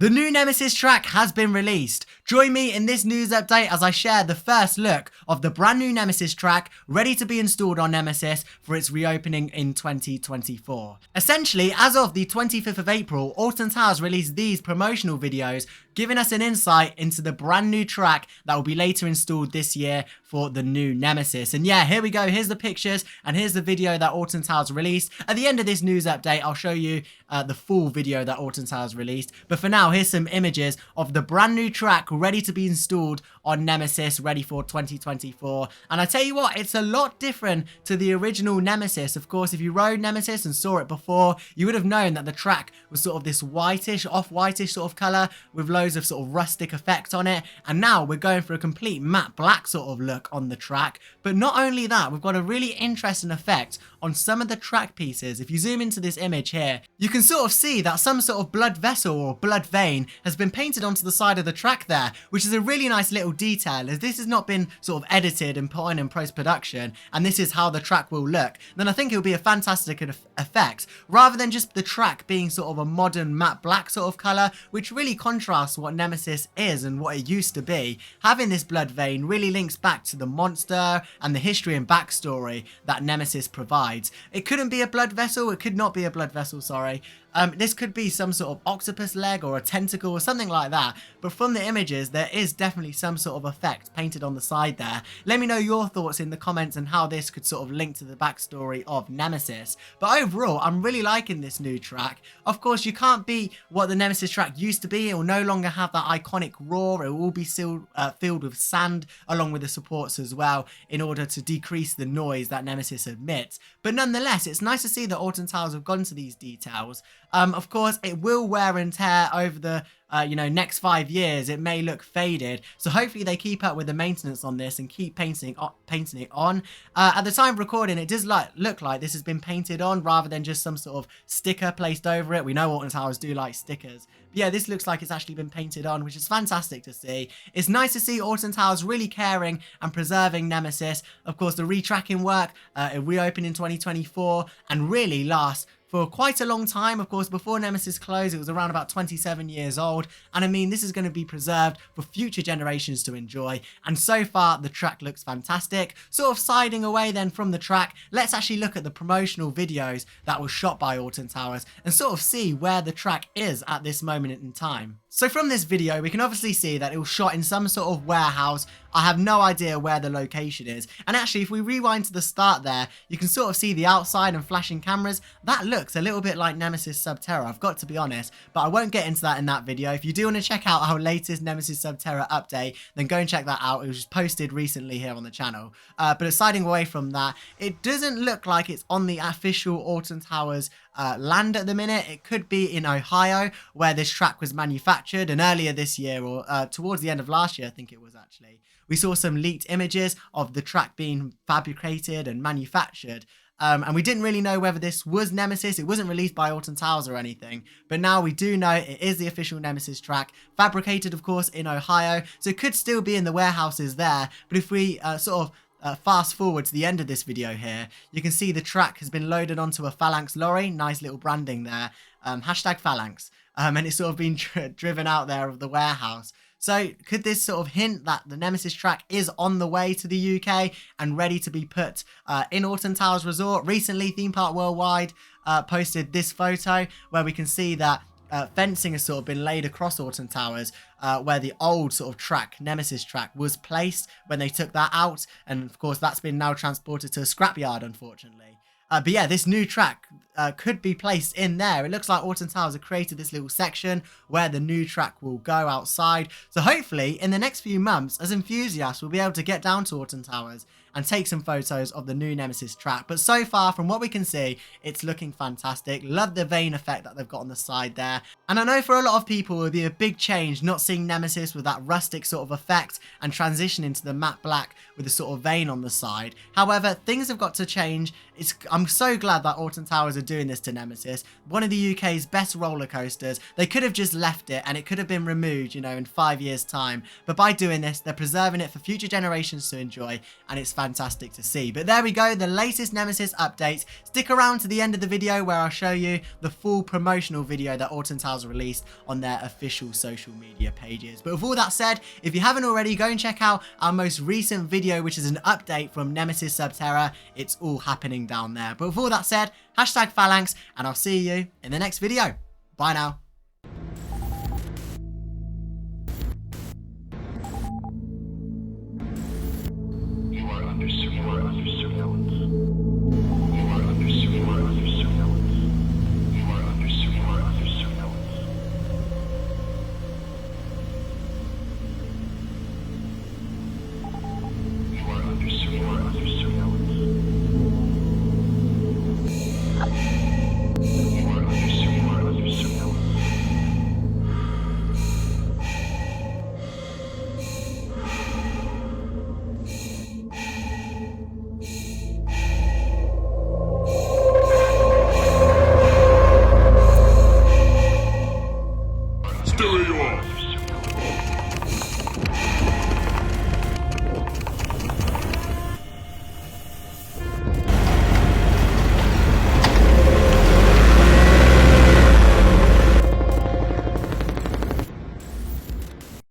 The new Nemesis track has been released. Join me in this news update as I share the first look of the brand new Nemesis track ready to be installed on Nemesis for its reopening in 2024. Essentially, as of the 25th of April, Alton Towers released these promotional videos giving us an insight into the brand new track that will be later installed this year for the new Nemesis. And yeah, here we go. Here's the pictures and here's the video that Alton Towers released. At the end of this news update, I'll show you the full video that Alton Towers released. But for now, here's some images of the brand new track ready to be installed on Nemesis, ready for 2024. And I tell you what, it's a lot different to the original Nemesis. Of course, if you rode Nemesis and saw it before, you would have known that the track was sort of this whitish, off-whitish sort of color with loads of sort of rustic effect on it. And now we're going for a complete matte black sort of look on the track. But not only that, we've got a really interesting effect on some of the track pieces. If you zoom into this image here, you can sort of see that some sort of blood vessel or blood vein has been painted onto the side of the track there, which is a really nice little detail, as this has not been sort of edited and put on in post-production, and this is how the track will look. Then I think it will be a fantastic effect, rather than just the track being sort of a modern matte black sort of colour, which really contrasts what Nemesis is and what it used to be. Having this blood vein really links back to the monster and the history and backstory that Nemesis provides. It couldn't be a blood vessel, it could not be a blood vessel, sorry. This could be some sort of octopus leg or a tentacle or something like that, but from the images there is definitely some sort of effect painted on the side there. Let me know your thoughts in the comments and how this could sort of link to the backstory of Nemesis. But overall, I'm really liking this new track. Of course, you can't beat what the Nemesis track used to be. It will no longer have that iconic roar. It will be filled with sand along with the supports as well in order to decrease the noise that Nemesis emits. But nonetheless, it's nice to see that Alton Towers have gone to these details. Of course, it will wear and tear over the next 5 years. It may look faded, so hopefully they keep up with the maintenance on this and keep painting it on. At the time of recording, it does look like this has been painted on rather than just some sort of sticker placed over it. We know Alton Towers do like stickers. But yeah, this looks like it's actually been painted on, which is fantastic to see. It's nice to see Alton Towers really caring and preserving Nemesis. Of course, the retracking work, it reopened in 2024 and really lasts for quite a long time. Of course, before Nemesis closed, it was around about 27 years old. And I mean, this is going to be preserved for future generations to enjoy. And so far, the track looks fantastic. Sort of siding away then from the track, let's actually look at the promotional videos that were shot by Alton Towers and sort of see where the track is at this moment in time. So from this video, we can obviously see that it was shot in some sort of warehouse. I have no idea where the location is. And actually, if we rewind to the start there, you can sort of see the outside and flashing cameras. That looks a little bit like Nemesis Sub-Terra, I've got to be honest. But I won't get into that in that video. If you do want to check out our latest Nemesis Sub-Terra update, then go and check that out. It was just posted recently here on the channel. But siding away from that, it doesn't look like it's on the official Alton Towers land at the minute. It could be in Ohio, where this track was manufactured, and earlier this year, or towards the end of last year, I think it was actually, we saw some leaked images of the track being fabricated and manufactured. And we didn't really know whether this was Nemesis. It wasn't released by Alton Towers or anything, but now we do know it is the official Nemesis track, fabricated of course in Ohio, so it could still be in the warehouses there. But if we fast forward to the end of this video here, you can see the track has been loaded onto a Phalanx lorry. Nice little branding there, hashtag Phalanx, and it's sort of been driven out there of the warehouse. So could this sort of hint that the Nemesis track is on the way to the UK and ready to be put in Alton Towers Resort? Recently, Theme Park Worldwide posted this photo where we can see that fencing has sort of been laid across Alton Towers, where the old sort of track, Nemesis track, was placed when they took that out. And of course, that's been now transported to a scrapyard, unfortunately. But yeah, this new track could be placed in there. It looks like Alton Towers have created this little section where the new track will go outside. So hopefully, in the next few months, as enthusiasts, we'll be able to get down to Alton Towers and take some photos of the new Nemesis track. But so far, from what we can see, it's looking fantastic. Love the vein effect that they've got on the side there. And I know for a lot of people, it would be a big change not seeing Nemesis with that rustic sort of effect and transition into the matte black with a sort of vein on the side. However, things have got to change. I'm so glad that Alton Towers are doing this to Nemesis, one of the UK's best roller coasters. They could have just left it and it could have been removed, in 5 years' time. But by doing this, they're preserving it for future generations to enjoy, and it's fantastic. fantastic to see. But there we go, the latest Nemesis updates. Stick around to the end of the video where I'll show you the full promotional video that Alton Towers released on their official social media pages. But with all that said, if you haven't already, go and check out our most recent video, which is an update from Nemesis Sub-Terra. It's all happening down there. But with all that said, hashtag Phalanx, and I'll see you in the next video. Bye now. You are under surveillance. You are under surveillance. You are under surveillance. You are under surveillance. You are under surveillance. Stereo off.